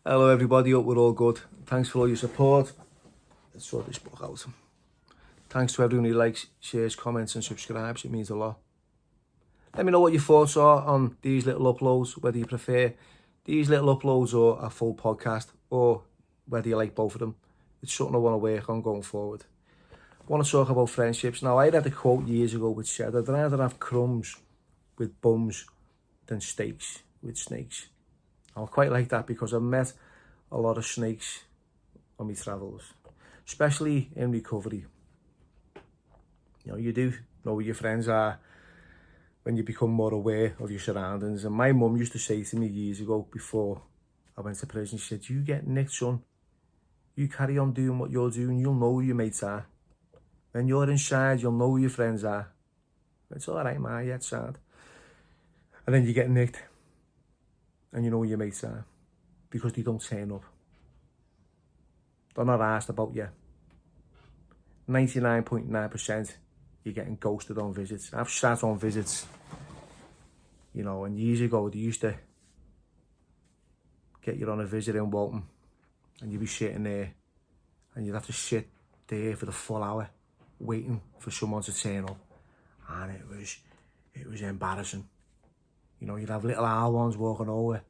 Hello everybody, hope we're all good. Thanks for all your support. Let's sort this book out. Thanks to everyone who likes, shares, comments and subscribes. It means a lot. Let me know what your thoughts are on these little uploads, whether you prefer these little uploads or a full podcast, or whether you like both of them. It's something I want to work on going forward. I want to talk about friendships. Now, I read a quote years ago which said, I'd rather have crumbs with bums than steaks with snakes. I quite like that because I've met a lot of snakes on my travels, especially in recovery. You know, you do know who your friends are when you become more aware of your surroundings. And my mum used to say to me years ago, before I went to prison, she said, you get nicked, son. You carry on doing what you're doing, you'll know who your mates are. When you're inside, you'll know who your friends are. It's all right, ma, yeah, it's sad. And then you get nicked, and you know who your mates are, because they don't turn up. They're not asked about you. 99.9% you're getting ghosted on visits. I've sat on visits, you know, and years ago they used to get you on a visit in Walton, and you'd be sitting there, and you'd have to sit there for the full hour waiting for someone to turn up, and it was embarrassing. You know, you'd have little owl ones walking over,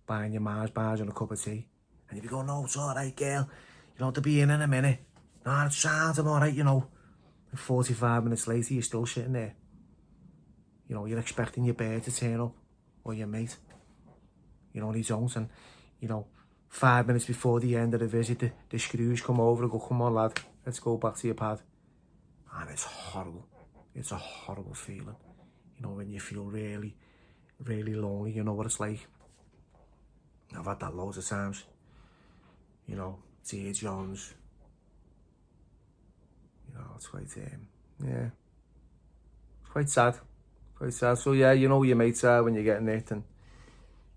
buying your Mars bars and a cup of tea, and you'd be going, no, it's all right, girl, you know, to be in a minute. No, it sounds, I'm all right, you know. And 45 minutes later, you're still sitting there. You know, you're expecting your bear to turn up, or your mate. You know, and he don't, and, you know, 5 minutes before the end of the visit, the screws come over and go, come on, lad, let's go back to your pad. And it's horrible. It's a horrible feeling. You know, when you feel really, really lonely, you know what it's like. I've had that loads of times. You know, Dear Johns. You know, it's quite, yeah. It's quite sad. Quite sad. So, yeah, you know who your mates are when you're getting it. And,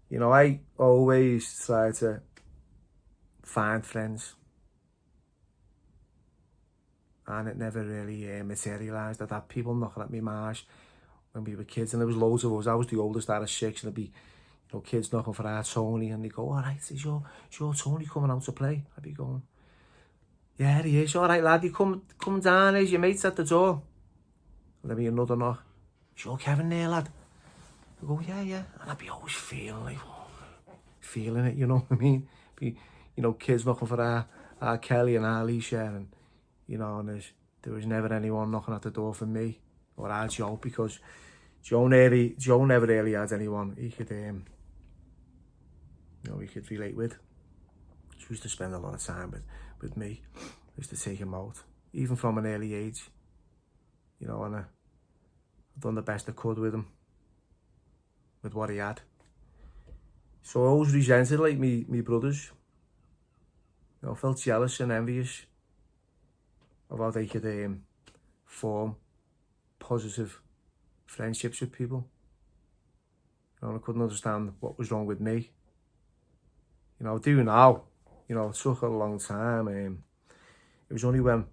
you know, I always try to find friends. And it never really materialised. I'd have people knocking at me marsh when we were kids, and there was loads of us. I was the oldest out of 6, and there'd be, you know, kids knocking for our Tony, and they go, all right, is your Tony coming out to play? I'd be going, yeah, he is. All right, lad, you come down, there's your mates at the door. And there'd be another knock. Is your Kevin there, lad? I go, yeah. And I'd be always feeling like, feeling it, you know what I mean? Be, you know, kids knocking for our Kelly and our Alicia, and, you know, and there was never anyone knocking at the door for me or our Joe, because Joe never really had anyone he could, you know, he could relate with. He used to spend a lot of time with me. I used to take him out, even from an early age, you know, and I've done the best I could with him, with what he had. So I always resented, like, me brothers. You know, I felt jealous and envious of how they could form positive friendships with people. You know, I couldn't understand what was wrong with me. You know, I do now. You know, it took a long time. It was only when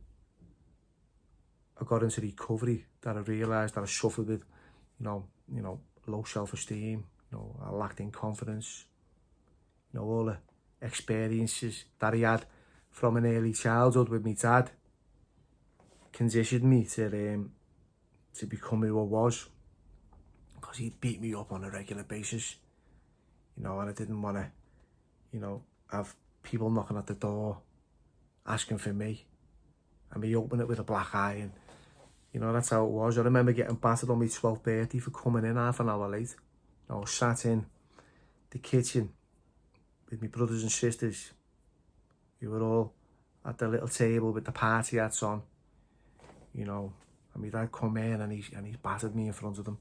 I got into recovery that I realised that I suffered with, you know, low self-esteem. You know, I lacked in confidence. You know, all the experiences that he had from an early childhood with my dad conditioned me to become who I was, because he beat me up on a regular basis. You know, and I didn't want to, you know, have people knocking at the door asking for me, and me open it with a black eye. And, you know, that's how it was. I remember getting battered on my 12th birthday for coming in half an hour late. I was sat in the kitchen with my brothers and sisters. We were all at the little table with the party hats on, you know, and my dad come in and he battered me in front of them.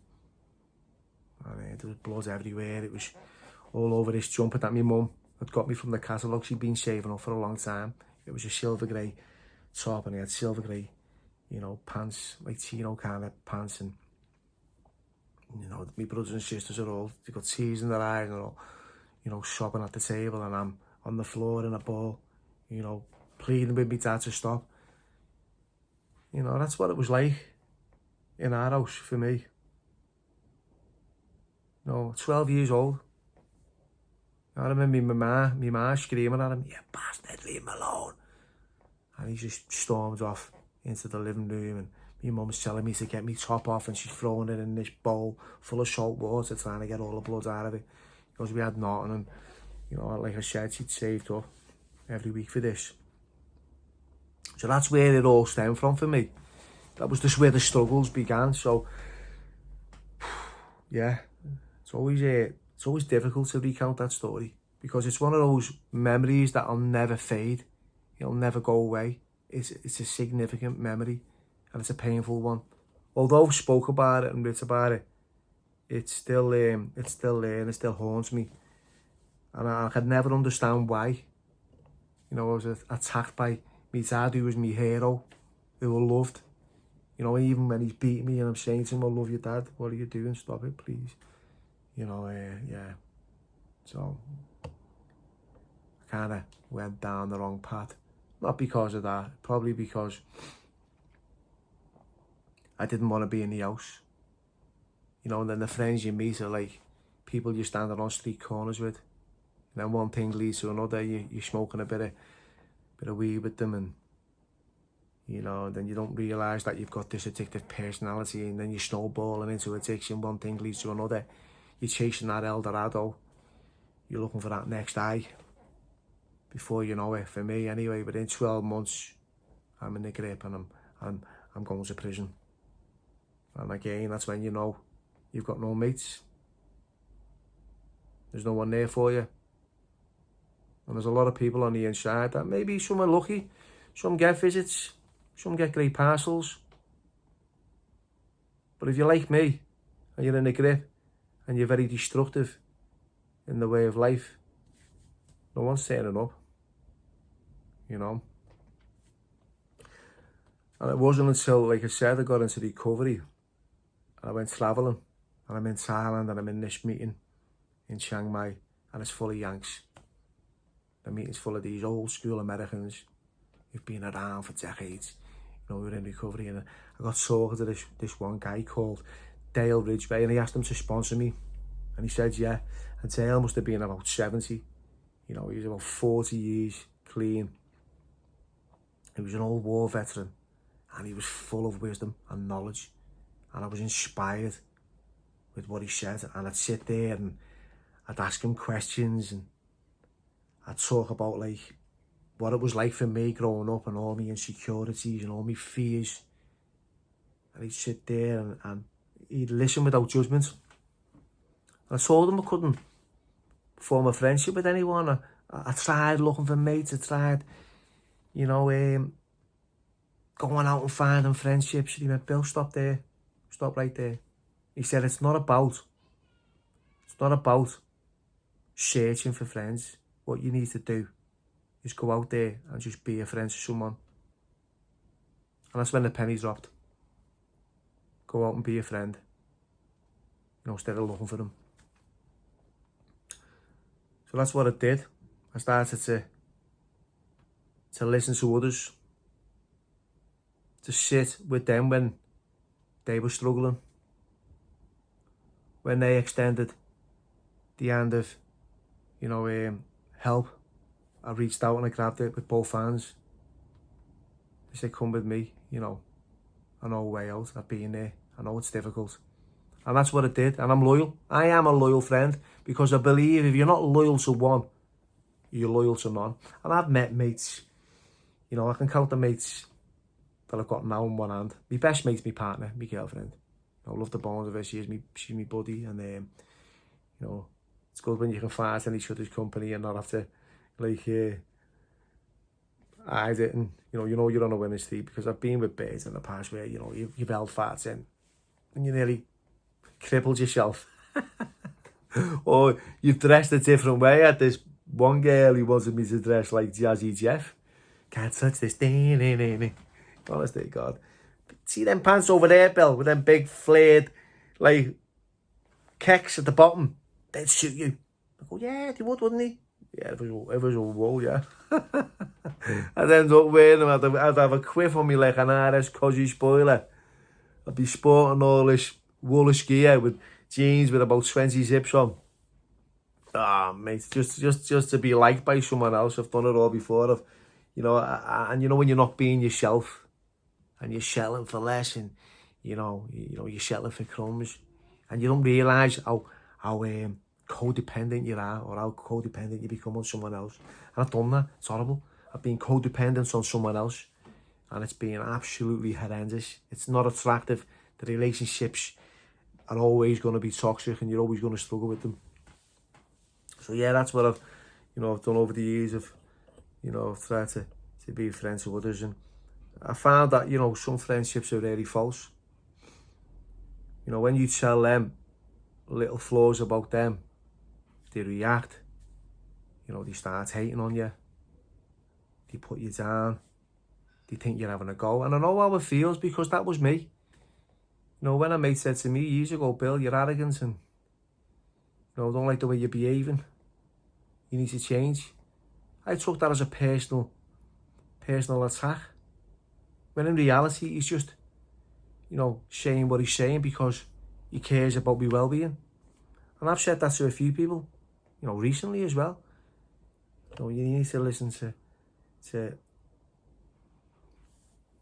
And there was blood everywhere. It was all over this jumper that my mum had got me from the catalogue. She'd been saving up for a long time. It was a silver grey top, and he had silver grey, you know, pants, like chino kind of pants. And, you know, my brothers and sisters are all, they got tears in their eyes, and they're all, you know, sobbing at the table, and I'm on the floor in a ball, you know, pleading with my dad to stop. You know, that's what it was like in our house for me. You know, 12 years old. I remember my ma screaming at him, "You bastard, leave him alone." And he just stormed off into the living room, and my mum's telling me to get me top off, and she's throwing it in this bowl full of salt water trying to get all the blood out of it. Because we had nothing, and, you know, like I said, she'd saved up every week for this. So that's where it all stemmed from for me. That was just where the struggles began. So, yeah, it's always difficult to recount that story, because it's one of those memories that'll never fade. It'll never go away. It's a significant memory, and it's a painful one. Although I've spoke about it and written about it, it's still there, and it still haunts me. And I could never understand why. You know, I was attacked by my dad, who was my hero, who I loved. You know, even when he's beating me and I'm saying to him, "I love you, Dad. What are you doing? Stop it, please." You know, yeah. So I kind of went down the wrong path. Not because of that, probably because I didn't want to be in the house. You know, and then the friends you meet are like people you're standing on street corners with. And then one thing leads to another. You're smoking a bit of weed with them, and, you know, then you don't realise that you've got this addictive personality, and then you're snowballing into addiction. One thing leads to another. You're chasing that El Dorado. You're looking for that next high. Before you know it, for me anyway, within 12 months, I'm in the grip, and I'm going to prison. And again, that's when you know you've got no mates. There's no one there for you. And there's a lot of people on the inside that maybe some are lucky, some get visits, some get great parcels. But if you're like me, and you're in the grip, and you're very destructive in the way of life, no one's turning up, you know. And it wasn't until, like I said, I got into recovery, and I went travelling, and I'm in Thailand, and I'm in this meeting in Chiang Mai, and it's full of Yanks. The meeting's full of these old school Americans who've been around for decades. You know, we were in recovery, and I got talking to this one guy called Dale Ridgway, and he asked him to sponsor me, and he said yeah. And Dale must have been about 70. You know, he was about 40 years clean. He was an old war veteran, and he was full of wisdom and knowledge, and I was inspired with what he said. And I'd sit there and I'd ask him questions, and I'd talk about like what it was like for me growing up, and all my insecurities and all my fears. And he'd sit there and he'd listen without judgment. And I told him I couldn't form a friendship with anyone. I tried looking for mates. I tried, you know, going out and finding friendships. And he went, "Bill, stop there. Stop right there." He said, it's not about searching for friends. What you need to do is go out there and just be a friend to someone. And that's when the penny dropped. Go out and be a friend, you know, instead of looking for them. So that's what I did. I started to listen to others, to sit with them when they were struggling, when they extended the hand of, you know, help. I reached out and I grabbed it with both hands. They said, "Come with me, you know, I know a way out. I've been there. I know it's difficult." And that's what I did. And I'm loyal. I am a loyal friend, because I believe if you're not loyal to one, you're loyal to none. And I've met mates, you know, I can count the mates that I've got now in one hand. My best mate's my partner, my girlfriend. I love the bones of her. She's my buddy. And, you know, it's good when you can fart in each other's company and not have to, like, hide it. And, you know you're on a winning streak, because I've been with birds in the past where, you know, you've held farts in and you nearly crippled yourself. Or you've dressed a different way. I had this one girl who wanted me to dress like Jazzy Jeff. "Can't touch this. Honestly, God. See them pants over there, Bill, with them big flared, like, kecks at the bottom? They'd suit you." I go, "Yeah, they would, wouldn't they?" Yeah, if it was a wool, yeah. I'd end up wearing them. I'd have a quiff on me like an RS Cosy spoiler. I'd be sporting all this woolish gear with jeans with about 20 zips on. Ah, mate, just to be liked by someone else. I've done it all before. And you know when you're not being yourself and you're shelling for less, and you're shelling for crumbs, and you don't realise how codependent you are, or how codependent you become on someone else. And I've done that. It's horrible. I've been codependent on someone else, and it's been absolutely horrendous. It's not attractive. The relationships are always going to be toxic, and you're always going to struggle with them. So yeah, that's what I've done over the years of, tried to be friends with others. And I found that, some friendships are really false. When you tell them little flaws about them, they react. They start hating on you. They put you down. They think you're having a go. And I know how it feels, because that was me. When a mate said to me years ago, Bill, you're arrogant, and I don't like the way you're behaving. You need to change. I took that as a personal attack. When in reality, he's just, saying what he's saying because he cares about my well-being. And I've said that to a few people, recently as well. You need to listen to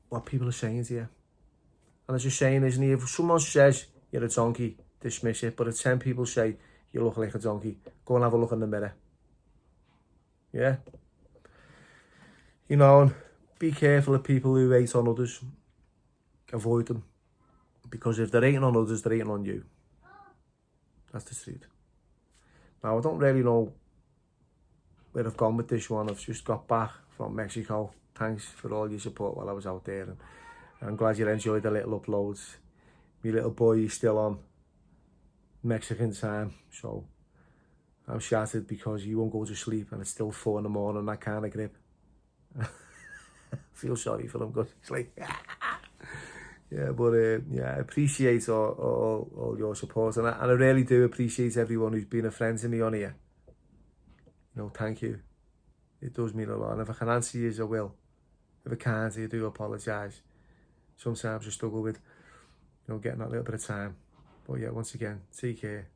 what people are saying to you. And as you're saying, isn't he, if someone says you're a donkey, dismiss it. But if 10 people say you look like a donkey, go and have a look in the mirror. Yeah? And be careful of people who hate on others. Avoid them. Because if they're hating on others, they're hating on you. That's the truth. Now, I don't really know where I've gone with this one. I've just got back from Mexico. Thanks for all your support while I was out there. And I'm glad you enjoyed the little uploads. My little boy is still on Mexican time. So I'm shattered because he won't go to sleep and it's still 4 in the morning, that kind of grip. I feel sorry for him because he's like, yeah, but I appreciate all your support, and I really do appreciate everyone who's been a friend to me on here. Thank you. It does mean a lot, and if I can answer you, I will. If I can't, I do apologise. Sometimes I struggle with, getting that little bit of time. But yeah, once again, take care.